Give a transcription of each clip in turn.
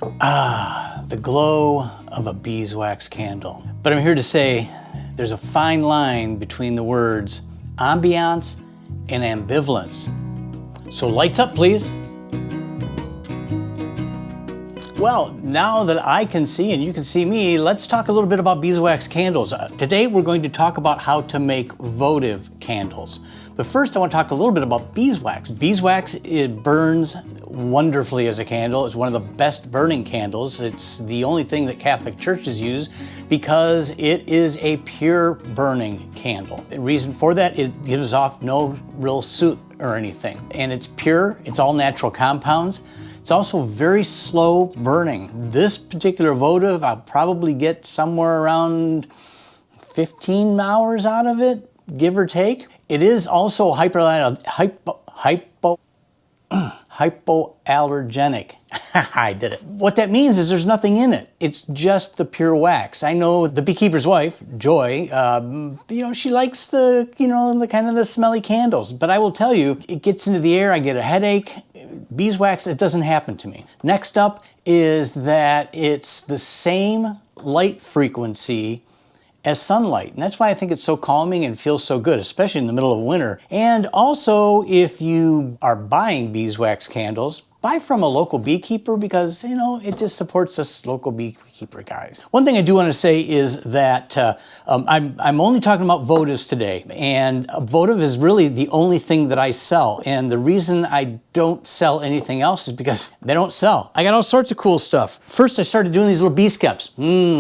The glow of a beeswax candle. But I'm here to say there's a fine line between the words ambiance and ambivalence. So lights up, please. Well, now that I can see and you can see me, let's talk a little bit about beeswax candles. Today we're going to talk about how to make votive candles. But first I want to talk a little bit about beeswax. Beeswax, it burns wonderfully as a candle. It's one of the best burning candles. It's the only thing that Catholic churches use because it is a pure burning candle. The reason for that, it gives off no real soot or anything. And it's pure, it's all natural compounds. It's also very slow burning. This particular votive, I'll probably get somewhere around 15 hours out of it, give or take. It is also hypoallergenic. I did it. What that means is there's nothing in it. It's just the pure wax. I know the beekeeper's wife, Joy, she likes the kind of the smelly candles. But I will tell you, it gets into the air, I get a headache. Beeswax, it doesn't happen to me. Next up is that it's the same light frequency as sunlight. And that's why I think it's so calming and feels so good, especially in the middle of winter. And also, if you are buying beeswax candles, buy from a local beekeeper because, it just supports us local beekeeper guys. One thing I do want to say is that I'm only talking about votives today. And a votive is really the only thing that I sell. And the reason I don't sell anything else is because they don't sell. I got all sorts of cool stuff. First, I started doing these little bee skeps.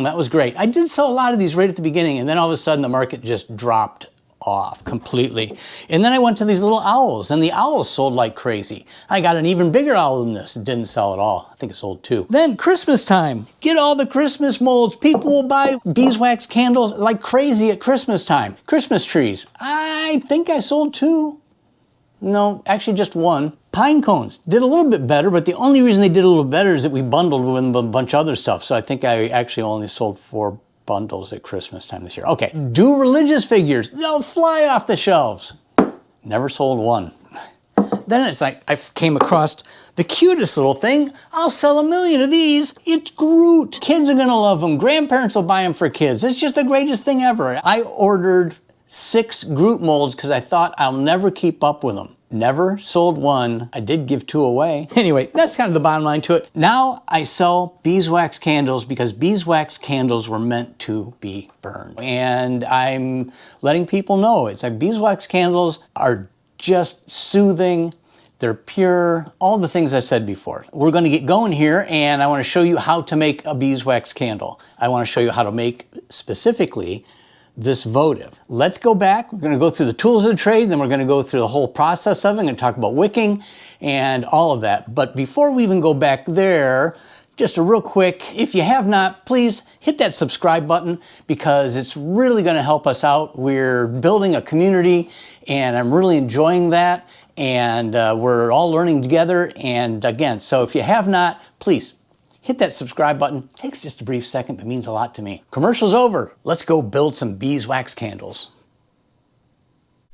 That was great. I did sell a lot of these right at the beginning, and then all of a sudden the market just dropped off completely. And then I went to these little owls, and the owls sold like crazy. I got an even bigger owl than this. It didn't sell at all. I think it sold 2. Then Christmas time. Get all the Christmas molds. People will buy beeswax candles like crazy at Christmas time. Christmas trees. I think I sold 2. No, actually just 1. Pine cones did a little bit better, but the only reason they did a little better is that we bundled with them a bunch of other stuff. So I think I actually only sold 4 bundles at Christmas time this year. Okay, do religious figures. They'll fly off the shelves. Never sold 1. Then it's like I came across the cutest little thing. I'll sell 1 million of these. It's Groot. Kids are gonna love them. Grandparents will buy them for kids. It's just the greatest thing ever. I ordered 6 Groot molds because I thought I'll never keep up with them. Never sold 1. I did give 2 away. Anyway, that's kind of the bottom line to it. Now I sell beeswax candles because beeswax candles were meant to be burned. And I'm letting people know, it's like beeswax candles are just soothing. They're pure, all the things I said before. We're going to get going here, and I want to show you how to make a beeswax candle. I want to show you how to make specifically this votive. Let's go back. We're going to go through the tools of the trade, then we're going to go through the whole process of it. I'm going to talk about wicking and all of that. But before we even go back there, just a real quick, if you have not, please hit that subscribe button because it's really going to help us out. We're building a community and I'm really enjoying that. And we're all learning together. And again, so if you have not, please hit that subscribe button. It takes just a brief second, but means a lot to me. Commercial's over. Let's go build some beeswax candles.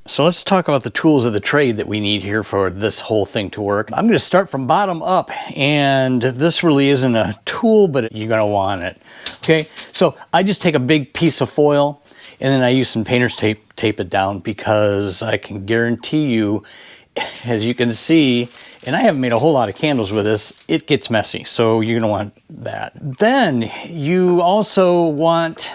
So let's talk about the tools of the trade that we need here for this whole thing to work. I'm going to start from bottom up, and this really isn't a tool, but you're going to want it. Okay, so I just take a big piece of foil, and then I use some painter's tape it down because I can guarantee you, as you can see, and I haven't made a whole lot of candles with this, it gets messy, so you're gonna want that. Then you also want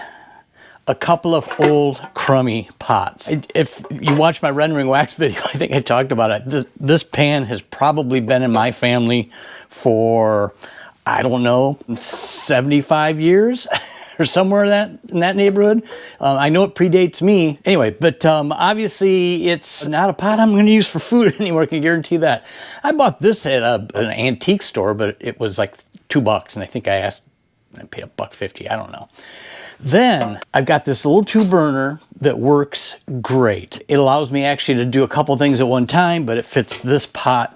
a couple of old crummy pots. If you watch my rendering wax video, I think I talked about it. This pan has probably been in my family for, I don't know, 75 years. Or somewhere in that neighborhood. I know it predates me. Anyway, but obviously it's not a pot I'm gonna use for food anymore, I can guarantee that. I bought this at an antique store, but it was like $2, and I think I paid $1.50, I don't know. Then I've got this little 2 burner that works great. It allows me actually to do a couple things at one time, but it fits this pot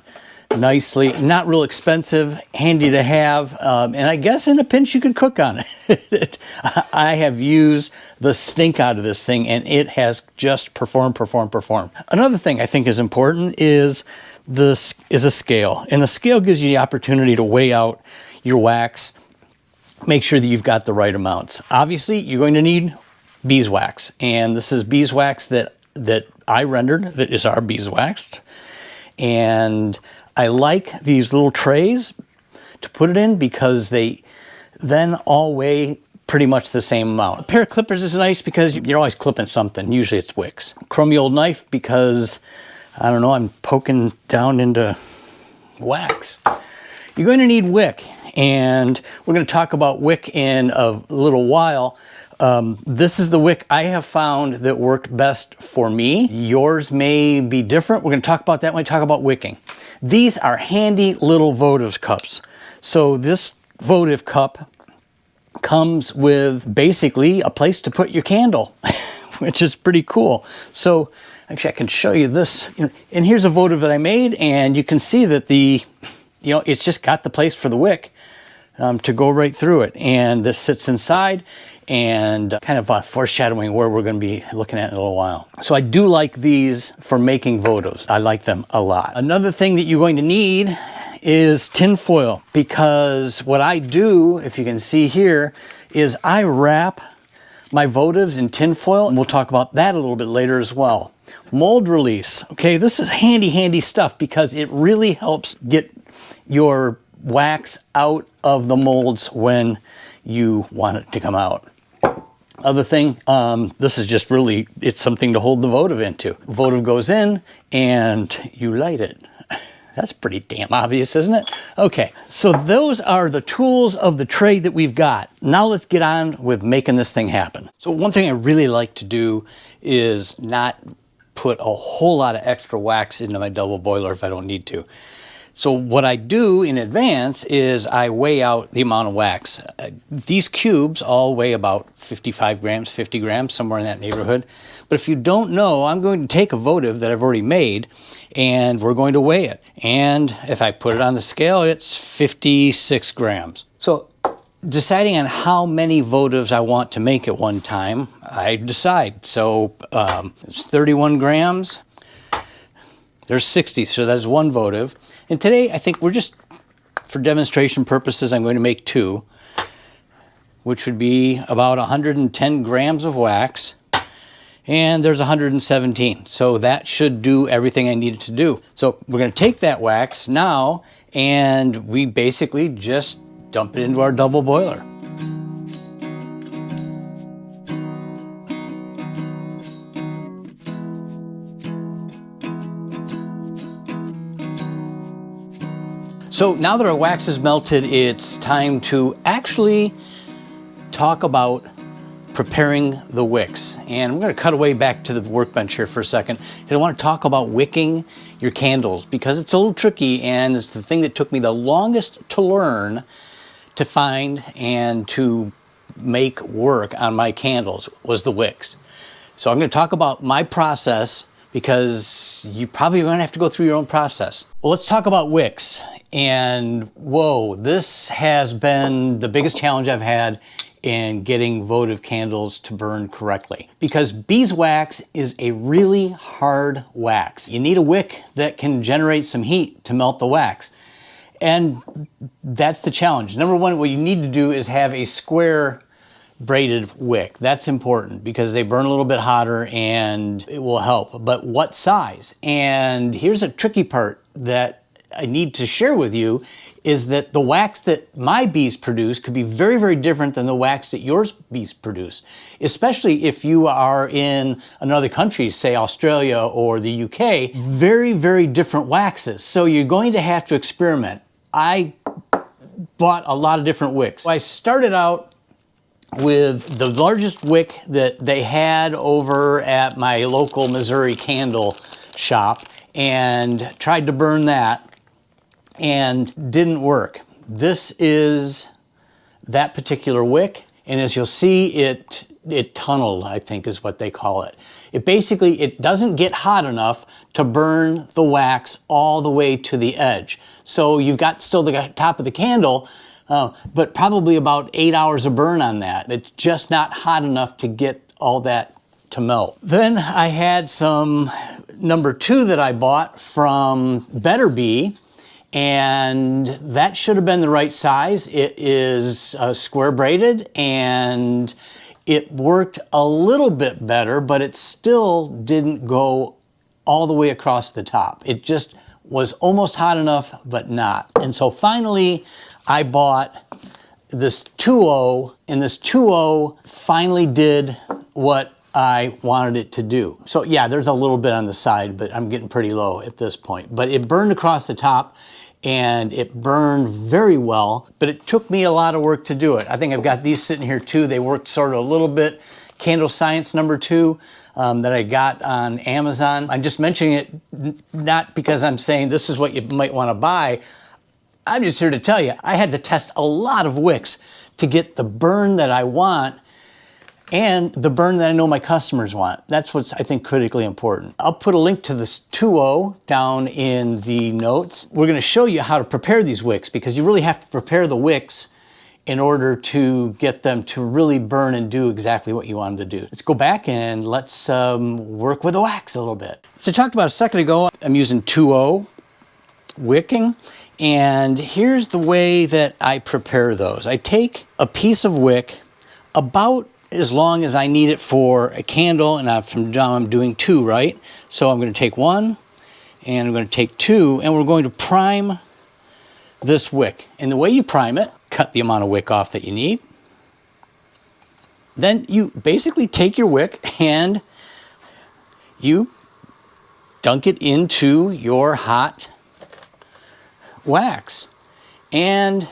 nicely, not real expensive, handy to have, and I guess in a pinch you could cook on it. I have used the stink out of this thing and it has just performed. Another thing I think is important is this is a scale, and the scale gives you the opportunity to weigh out your wax, make sure that you've got the right amounts. Obviously, you're going to need beeswax, and this is beeswax that I rendered, that is our beeswax. And I like these little trays to put it in because they then all weigh pretty much the same amount. A pair of clippers is nice because you're always clipping something. Usually it's wicks. Crummy old knife because, I don't know, I'm poking down into wax. You're going to need wick, and we're going to talk about wick in a little while. This is the wick I have found that worked best for me. Yours may be different. We're going to talk about that when we talk about wicking. These are handy little Votive cups. So this Votive cup comes with basically a place to put your candle, which is pretty cool. So actually I can show you this, and here's a Votive that I made, and you can see that it's just got the place for the wick to go right through it. And this sits inside, and kind of foreshadowing where we're going to be looking at in a little while. So I do like these for making Votives. I like them a lot. Another thing that you're going to need is tin foil, because what I do, if you can see here, is I wrap my Votives in tin foil, and we'll talk about that a little bit later as well. Mold release. Okay, this is handy stuff because it really helps get your wax out of the molds when you want it to come out. Other thing, this is just really, it's something to hold the Votive into. Votive goes in and you light it. That's pretty damn obvious, isn't it? Okay, so those are the tools of the trade that we've got. Now let's get on with making this thing happen. So one thing I really like to do is not put a whole lot of extra wax into my double boiler if I don't need to. So what I do in advance is I weigh out the amount of wax. These cubes all weigh about 55 grams, 50 grams, somewhere in that neighborhood. But if you don't know, I'm going to take a Votive that I've already made, and we're going to weigh it. And if I put it on the scale, it's 56 grams. So deciding on how many Votives I want to make at one time, I decide. So it's 31 grams. There's 60, so that's one Votive. And today, I think we're just, for demonstration purposes, I'm going to make 2, which would be about 110 grams of wax. And there's 117. So that should do everything I needed to do. So we're going to take that wax now, and we basically just dump it into our double boiler. So now that our wax is melted, it's time to actually talk about preparing the wicks. And I'm going to cut away back to the workbench here for a second, because I want to talk about wicking your candles, because it's a little tricky, and it's the thing that took me the longest to learn, to find, and to make work on my candles was the wicks. So I'm going to talk about my process, because you probably are going to have to go through your own process. Well, let's talk about wicks. And whoa, this has been the biggest challenge I've had in getting Votive candles to burn correctly, because beeswax is a really hard wax. You need a wick that can generate some heat to melt the wax. And that's the challenge. Number one, what you need to do is have a square braided wick. That's important because they burn a little bit hotter and it will help. But what size? And here's a tricky part that I need to share with you, is that the wax that my bees produce could be very different than the wax that your bees produce, especially if you are in another country, say Australia or the UK. Very different waxes. So you're going to have to experiment. I bought a lot of different wicks. I started out with the largest wick that they had over at my local Missouri candle shop and tried to burn that, and didn't work. This is that particular wick, and as you'll see, it tunneled, I think is what they call it. It doesn't get hot enough to burn the wax all the way to the edge. So you've got still the top of the candle, but probably about 8 hours of burn on that. It's just not hot enough to get all that to melt. Then I had some number 2 that I bought from Better Bee, and that should have been the right size. It is square braided, and it worked a little bit better, but it still didn't go all the way across the top. It just was almost hot enough, but not. And so finally, I bought this 2.0, and this 2.0 finally did what I wanted it to do. So yeah, there's a little bit on the side, but I'm getting pretty low at this point. But it burned across the top, and it burned very well, but it took me a lot of work to do it. I think I've got these sitting here too. They worked sort of a little bit. Candle Science number 2 that I got on Amazon. I'm just mentioning it not because I'm saying this is what you might want to buy. I'm just here to tell you, I had to test a lot of wicks to get the burn that I want and the burn that I know my customers want. That's what's, I think, critically important. I'll put a link to this 2.0 down in the notes. We're gonna show you how to prepare these wicks, because you really have to prepare the wicks in order to get them to really burn and do exactly what you want them to do. Let's go back and let's work with the wax a little bit. So I talked about a second ago, I'm using 2.0 wicking, and here's the way that I prepare those. I take a piece of wick about as long as I need it for a candle, and from now I'm doing 2, right? So I'm going to take 1, and I'm going to take 2, and we're going to prime this wick. And the way you prime it, cut the amount of wick off that you need. Then you basically take your wick and you dunk it into your hot wax, and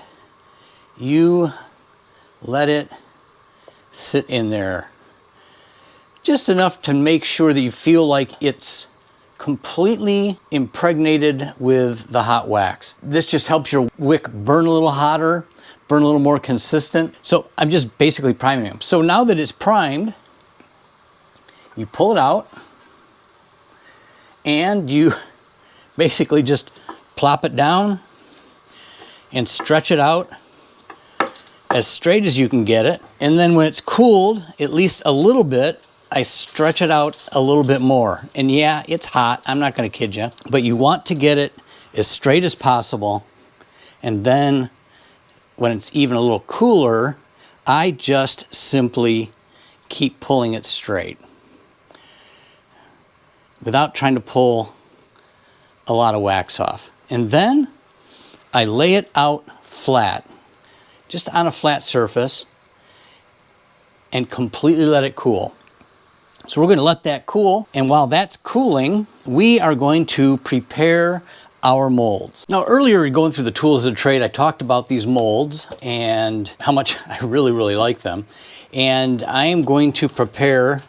you let it sit in there just enough to make sure that you feel like it's completely impregnated with the hot wax. This just helps your wick burn a little hotter, burn a little more consistent. So I'm just basically priming them. So now that it's primed, you pull it out and you basically just plop it down and stretch it out as straight as you can get it. And then when it's cooled at least a little bit, I stretch it out a little bit more. And yeah, it's hot, I'm not gonna kid you, but you want to get it as straight as possible. And then when it's even a little cooler, I just simply keep pulling it straight without trying to pull a lot of wax off. And then I lay it out flat, just on a flat surface, and completely let it cool. So we're going to let that cool, and while that's cooling, we are going to prepare our molds. Now earlier, going through the tools of the trade, I talked about these molds and how much I really, really like them. And I am going to prepare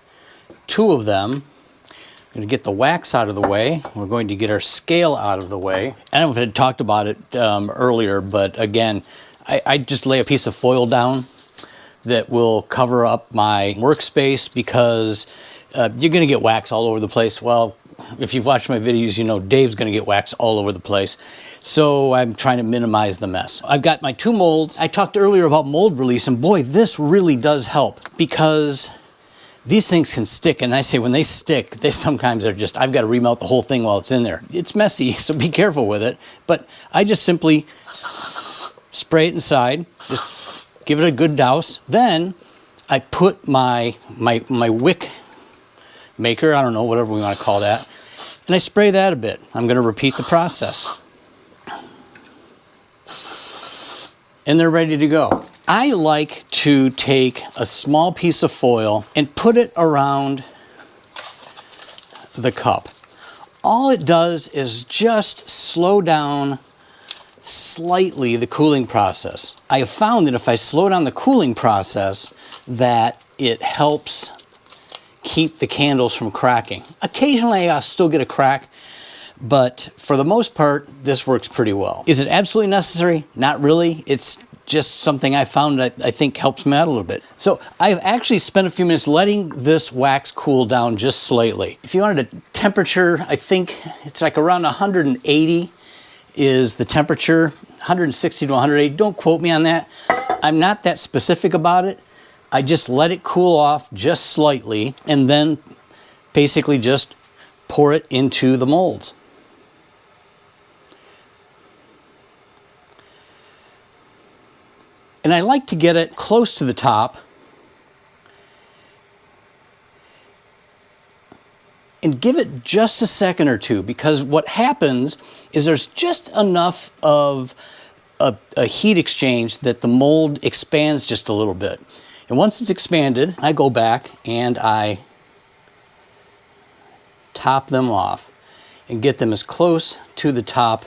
2 of them. I'm going to get the wax out of the way. We're going to get our scale out of the way. I don't know if I had talked about it earlier, but again, I just lay a piece of foil down that will cover up my workspace, because you're going to get wax all over the place. Well, if you've watched my videos, you know Dave's going to get wax all over the place. So I'm trying to minimize the mess. I've got my 2 molds. I talked earlier about mold release, and boy, this really does help, because these things can stick. And I say when they stick, they sometimes are just, I've got to remelt the whole thing while it's in there. It's messy, so be careful with it. But I just simply spray it inside, just give it a good douse. Then I put my wick maker, I don't know, whatever we want to call that, and I spray that a bit. I'm going to repeat the process. And they're ready to go. I like to take a small piece of foil and put it around the cup. All it does is just slow down slightly the cooling process. I have found that if I slow down the cooling process, that it helps keep the candles from cracking. Occasionally I'll still get a crack, but for the most part, this works pretty well. Is it absolutely necessary? Not really. It's just something I found that I think helps me out a little bit. So I've actually spent a few minutes letting this wax cool down just slightly. If you wanted a temperature, I think it's like around 180 is the temperature, 160 to 180. Don't quote me on that. I'm not that specific about it, I just let it cool off just slightly and then basically just pour it into the molds. And I like to get it close to the top and give it just a second or two, because what happens is there's just enough of a heat exchange that the mold expands just a little bit. And once it's expanded, I go back and I top them off and get them as close to the top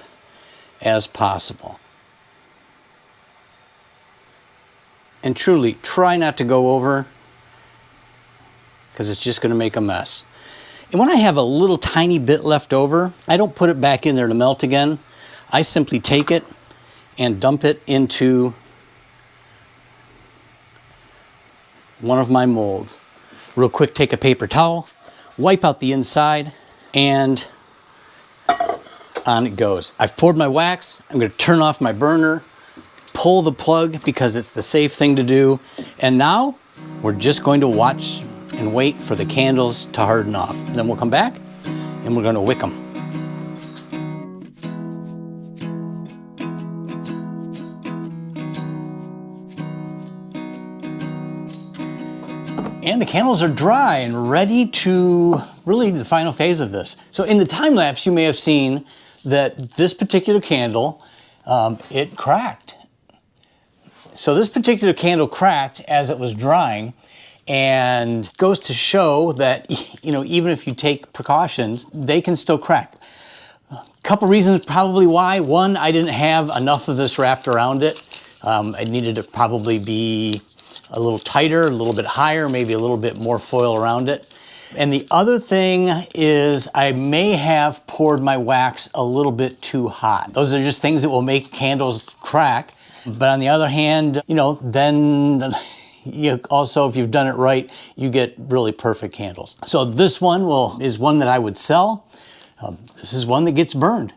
as possible. And truly, try not to go over, because it's just going to make a mess. And when I have a little tiny bit left over, I don't put it back in there to melt again. I simply take it and dump it into one of my molds. Real quick, take a paper towel, wipe out the inside, and on it goes. I've poured my wax. I'm going to turn off my burner, pull the plug because it's the safe thing to do. And now we're just going to watch and wait for the candles to harden off. And then we'll come back and we're going to wick them. And the candles are dry and ready to really the final phase of this. So in the time lapse, you may have seen that this particular candle, it cracked. So this particular candle cracked as it was drying, and goes to show that, you know, even if you take precautions, they can still crack. A couple reasons probably why. One, I didn't have enough of this wrapped around it. I needed to probably be a little tighter, a little bit higher, maybe a little bit more foil around it. And the other thing is I may have poured my wax a little bit too hot. Those are just things that will make candles crack. But on the other hand, you know, then you also, if you've done it right, you get really perfect candles. So this one is one that I would sell. This is one that gets burned.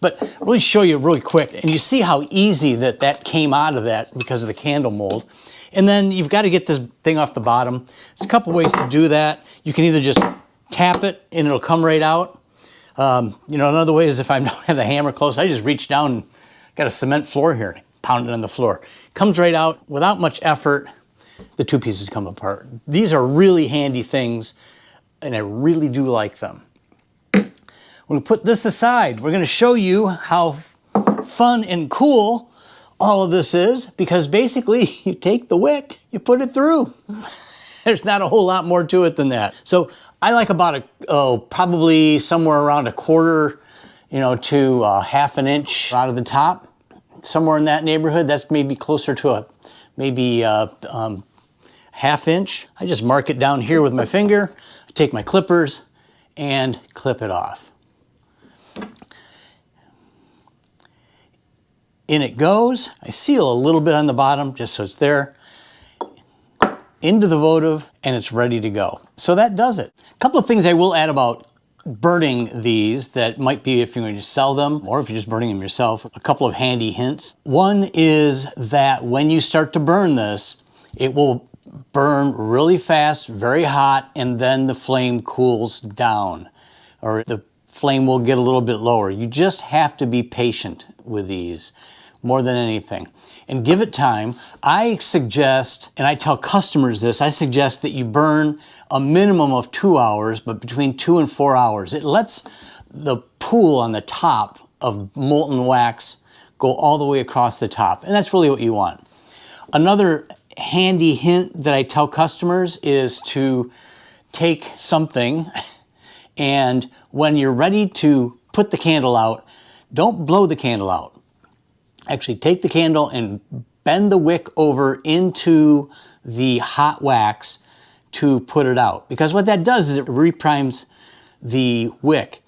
But I'll really show you really quick. And you see how easy that came out of that because of the candle mold. And then you've got to get this thing off the bottom. There's a couple ways to do that. You can either just tap it and it'll come right out. You know, another way is if I don't have the hammer close, I just reach down and got a cement floor here, pound it on the floor. Comes right out without much effort. The two pieces come apart. These are really handy things, and I really do like them. We're going to put this aside. We're going to show you how fun and cool all of this is, because basically you take the wick, you put it through. There's not a whole lot more to it than that. So I like about probably somewhere around a quarter, you know, to half an inch out of the top, somewhere in that neighborhood. That's maybe closer to maybe half inch. I just mark it down here with my finger, take my clippers and clip it off. In it goes. I seal a little bit on the bottom just so it's there. Into the votive, and it's ready to go. So that does it. A couple of things I will add about burning these that might be if you're going to sell them or if you're just burning them yourself. A couple of handy hints. One is that when you start to burn this, it will burn really fast, very hot, and then the flame cools down, or the flame will get a little bit lower. You just have to be patient with these more than anything and give it time. I suggest, and I tell customers this, I suggest that you burn a minimum of 2 hours, but between 2 and 4 hours. It lets the pool on the top of molten wax go all the way across the top, and that's really what you want. Another handy hint that I tell customers is to take something and when you're ready to put the candle out, don't blow the candle out. Actually take the candle and bend the wick over into the hot wax to put it out. Because what that does is it reprimes the wick.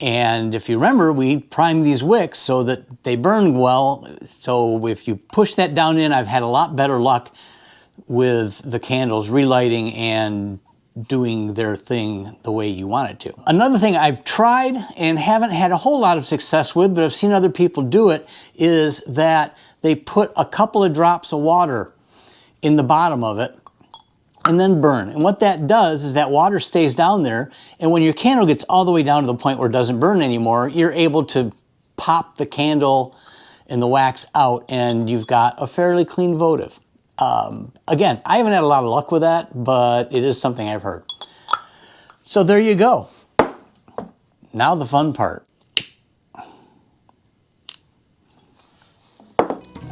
And if you remember, we prime these wicks so that they burn well. So if you push that down in, I've had a lot better luck with the candles relighting and doing their thing the way you want it to. Another thing I've tried and haven't had a whole lot of success with, but I've seen other people do it, is that they put a couple of drops of water in the bottom of it and then burn. And what that does is that water stays down there, and when your candle gets all the way down to the point where it doesn't burn anymore, you're able to pop the candle and the wax out, and you've got a fairly clean votive. Again, I haven't had a lot of luck with that, but it is something I've heard. So there you go. Now the fun part.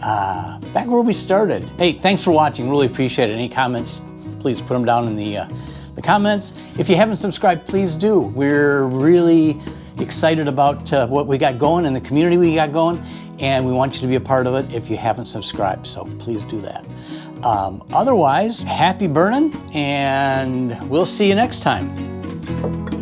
Back where we started. Hey, thanks for watching. Really appreciate it. Any comments, please put them down in the comments. If you haven't subscribed, please do. We're really excited about what we got going and the community we got going, and we want you to be a part of it if you haven't subscribed, so please do that. Otherwise, happy burning, and we'll see you next time.